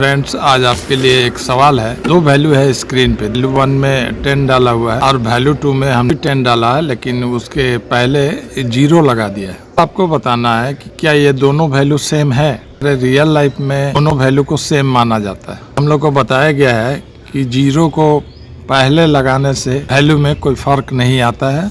Friends, आज आपके लिए एक सवाल है। दो वैल्यू है स्क्रीन पे। वैल्यू 1 में 10 डाला हुआ है और वैल्यू 2 में हमने 10 डाला है, लेकिन उसके पहले 0 लगा दिया है। आपको बताना है कि क्या ये दोनों वैल्यू सेम है। रियल लाइफ में दोनों वैल्यू को सेम माना जाता है। हम लोग को बताया गया है कि 0 को पहले लगाने से वैल्यू में कोई फर्क नहीं आता है,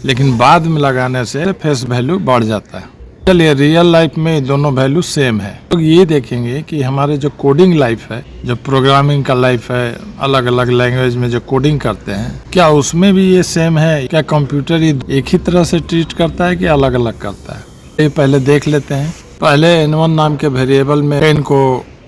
लेकिन बाद में लगाने से फेस वैल्यू बढ़ जाता है। चलिए, रियल लाइफ में दोनों वैल्यू सेम है। तो ये देखेंगे कि हमारे जो कोडिंग लाइफ है, जो प्रोग्रामिंग का लाइफ है, अलग अलग लैंग्वेज में जो कोडिंग करते हैं, क्या उसमें भी ये सेम है? क्या कंप्यूटर ये एक ही तरह से ट्रीट करता है कि अलग अलग करता है? ये पहले देख लेते हैं। पहले n1 नाम के वेरिएबल में 10 को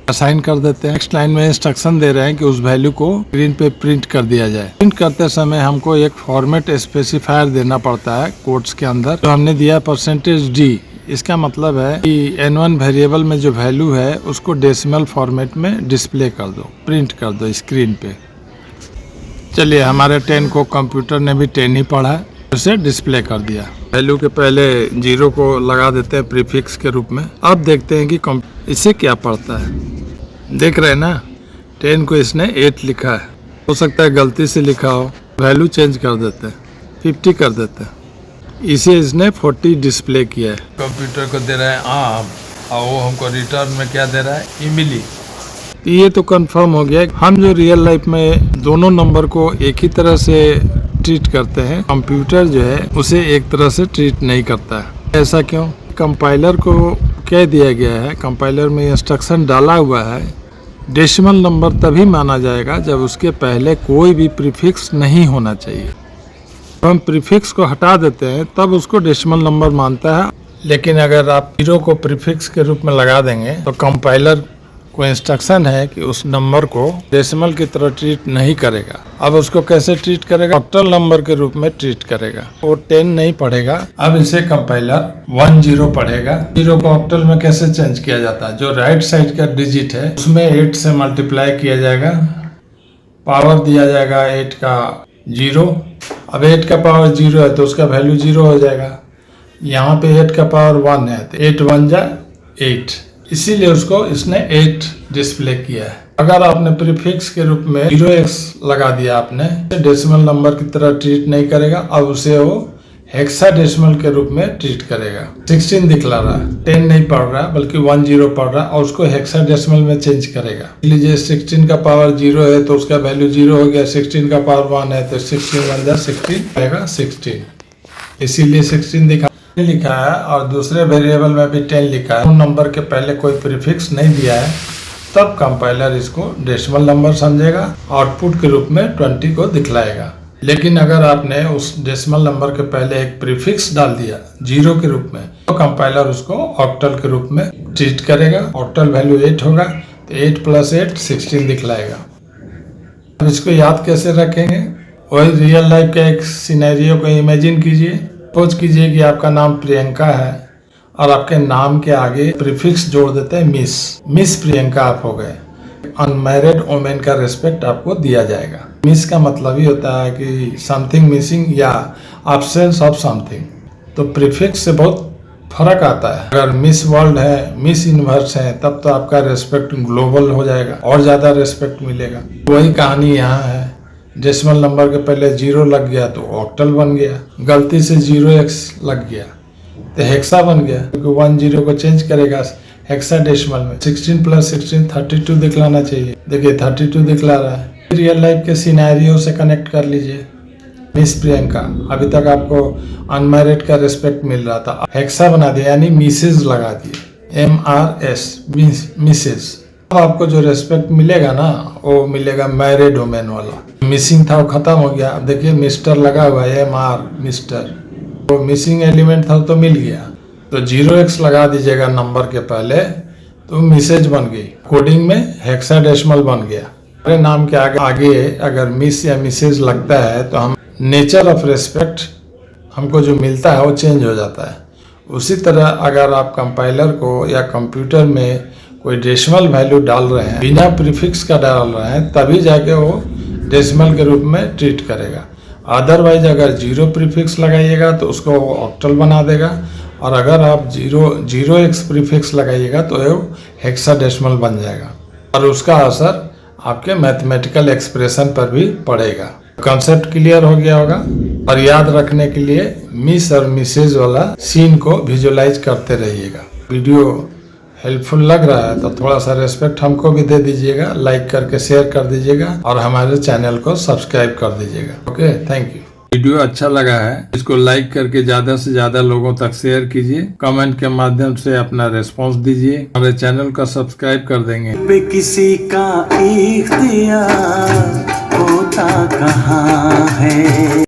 असाइन कर देते हैं। नेक्स्ट लाइन में इंस्ट्रक्शन दे रहे हैं कि उस वैल्यू को स्क्रीन पे प्रिंट कर दिया जाए। प्रिंट करते समय हमको एक फॉर्मेट स्पेसिफायर देना पड़ता है कोड्स के अंदर, जो हमने दिया %d। इसका मतलब है कि n1 वेरिएबल में जो वैल्यू है उसको डेसिमल फॉर्मेट में डिस्प्ले कर दो, प्रिंट कर दो स्क्रीन पे। चलिए, हमारे 10 को कंप्यूटर ने भी 10 ही पढ़ा है, उसे डिस्प्ले कर दिया। वैल्यू के पहले 0 को लगा देते हैं प्रीफिक्स के रूप में। अब देखते हैं कि इसे क्या पढ़ता है। देख रहे हैं ना, 10 को इसने 8 लिखा है। हो सकता है गलती से लिखा हो। वैल्यू चेंज कर देते हैं, 50 कर देते हैं। इसे इसने 40 डिस्प्ले किया है। कंप्यूटर को दे रहा है आम, और वो हमको रिटर्न में क्या दे रहा है? इमली। ये तो कंफर्म हो गया। हम जो रियल लाइफ में दोनों नंबर को एक ही तरह से ट्रीट करते हैं, कंप्यूटर जो है उसे एक तरह से ट्रीट नहीं करता है। ऐसा क्यों? कंपाइलर को कह दिया गया है, कंपाइलर में इंस्ट्रक्शन डाला हुआ है, डेसिमल नंबर तभी माना जाएगा जब उसके पहले कोई भी प्रीफिक्स नहीं होना चाहिए। हम प्रीफिक्स को हटा देते हैं तब उसको डेसिमल नंबर मानता है। लेकिन अगर आप 0 को प्रीफिक्स के रूप में लगा देंगे तो कंपाइलर को इंस्ट्रक्शन है कि उस नंबर को डेसिमल की तरह ट्रीट नहीं करेगा। अब उसको कैसे ट्रीट करेगा? ऑक्टल नंबर के रूप में ट्रीट करेगा। वो 10 नहीं पढ़ेगा। अब इसे कंपाइलर 10 पढ़ेगा। 0 को ऑक्टल में कैसे चेंज किया जाता है? जो राइट साइड का डिजिट है उसमें 8 से मल्टीप्लाई किया जाएगा, पावर दिया जाएगा 8 का 0। अब 8 का पावर 0 है तो उसका वैल्यू 0 हो जाएगा। यहाँ पे 8 का पावर 1 है तो 8 1 जा 8, इसीलिए उसको इसने 8 डिस्प्ले किया है। अगर आपने प्रीफिक्स के रूप में 0x लगा दिया, आपने डेसिमल नंबर की तरह ट्रीट नहीं करेगा। अब उसे वो हेक्साडेसिमल के रूप में ट्रीट करेगा। 16 दिखला रहा है, 10 नहीं पढ़ रहा बल्कि 10 पढ़ रहा है, और उसको हेक्साडेसिमल में चेंज करेगा। लीजिए, 16 का पावर 0 है तो उसका वैल्यू 0 हो गया। 16 का पावर 1 है तो 16 1 जा 16 आएगा 16, इसीलिए 16 लिखा है। और दूसरे वेरिएबल में भी 10 लिखा है। नंबर के पहले कोई प्रीफिक्स नहीं दिया है, तब कंपाइलर इसको डेसिमल नंबर समझेगा, आउटपुट के रूप में 20 को दिखलाएगा। लेकिन अगर आपने उस डेसिमल नंबर के पहले एक प्रीफिक्स डाल दिया 0 के रूप में, तो कंपाइलर उसको ऑक्टल के रूप में ट्रीट करेगा। ऑक्टल वैल्यू 8 होगा तो 8 + 8 16 दिखलाएगा। अब इसको याद कैसे रखेंगे? वही रियल लाइफ का एक सिनेरियो को इमेजिन कीजिए। सपोज कीजिए कि आपका नाम प्रियंका है और आपके नाम के आगे प्रीफिक्स जोड़ देते हैं मिस प्रियंका आप हो गए। अनमैरिड वुमेन का रिस्पेक्ट आपको दिया जाएगा। मिस का मतलब ही होता है कि समथिंग मिसिंग या एब्सेंस ऑफ समथिंग। तो प्रीफिक्स से बहुत फर्क आता है। अगर मिस वर्ल्ड है, मिस यूनिवर्स है, तब तो आपका रिस्पेक्ट ग्लोबल हो जाएगा और ज़्यादा रिस्पेक्ट मिलेगा। वही कहानी यहाँ है। डेसिमल नंबर के पहले 0 लग गया तो ऑक्टल बन गया। गलती से 0x लग गया तो हेक्सा बन गया, क्योंकि 10 को चेंज करेगा हेक्साडेसिमल में। 16 + 16 32 दिखलाना चाहिए। देखिए 32 दिखला रहा है। रियल लाइफ के सिनेरियो से कनेक्ट कर लीजिए। मिस प्रियंका, अभी तक आपको अनमैरिड का रिस्पेक्ट मिल रहा था, हेक्सा बना दिया यानी मिसेज लगा दिए, MRS मिसेज। अब आपको जो रिस्पेक्ट मिलेगा ना, वो मिलेगा मैरिड वुमेन वाला। मिसिंग था वो खत्म हो गया। अब देखिए मिस्टर लगा हुआ है, MR मिस्टर, वो मिसिंग एलिमेंट था तो मिल गया। तो 0x लगा दीजिएगा नंबर के पहले तो मिसेज बन गई। कोडिंग में हेक्साडेसिमल बन गया। अरे नाम के आगे अगर मिस या मिसेज लगता है तो हम नेचर ऑफ रिस्पेक्ट हमको जो मिलता है वो चेंज हो जाता है। उसी तरह अगर आप कंपाइलर को या कंप्यूटर में कोई डेसिमल वैल्यू डाल रहे हैं, बिना प्रीफिक्स का डाल रहे हैं, तभी जाके वो डेसिमल के रूप में ट्रीट करेगा। अदरवाइज अगर 0 प्रीफिक्स लगाइएगा तो उसको ऑक्टल बना देगा, और अगर आप 0x प्रीफिक्स लगाइएगा तो वो हेक्साडेसिमल बन जाएगा। और उसका असर आपके मैथमेटिकल एक्सप्रेशन पर भी पड़ेगा। कॉन्सेप्ट क्लियर हो गया होगा। और याद रखने के लिए मिस और मिसेज वाला सीन को विजुअलाइज करते रहिएगा। वीडियो हेल्पफुल लग रहा है तो थोड़ा सा रेस्पेक्ट हमको भी दे दीजिएगा, लाइक करके शेयर कर दीजिएगा और हमारे चैनल को सब्सक्राइब कर दीजिएगा। Okay, thank you. वीडियो अच्छा लगा है इसको लाइक करके ज्यादा से ज्यादा लोगों तक शेयर कीजिए, कमेंट के माध्यम से अपना रिस्पांस दीजिए, हमारे चैनल का सब्सक्राइब कर देंगे। पे किसी का इख्तियार होता कहाँ है।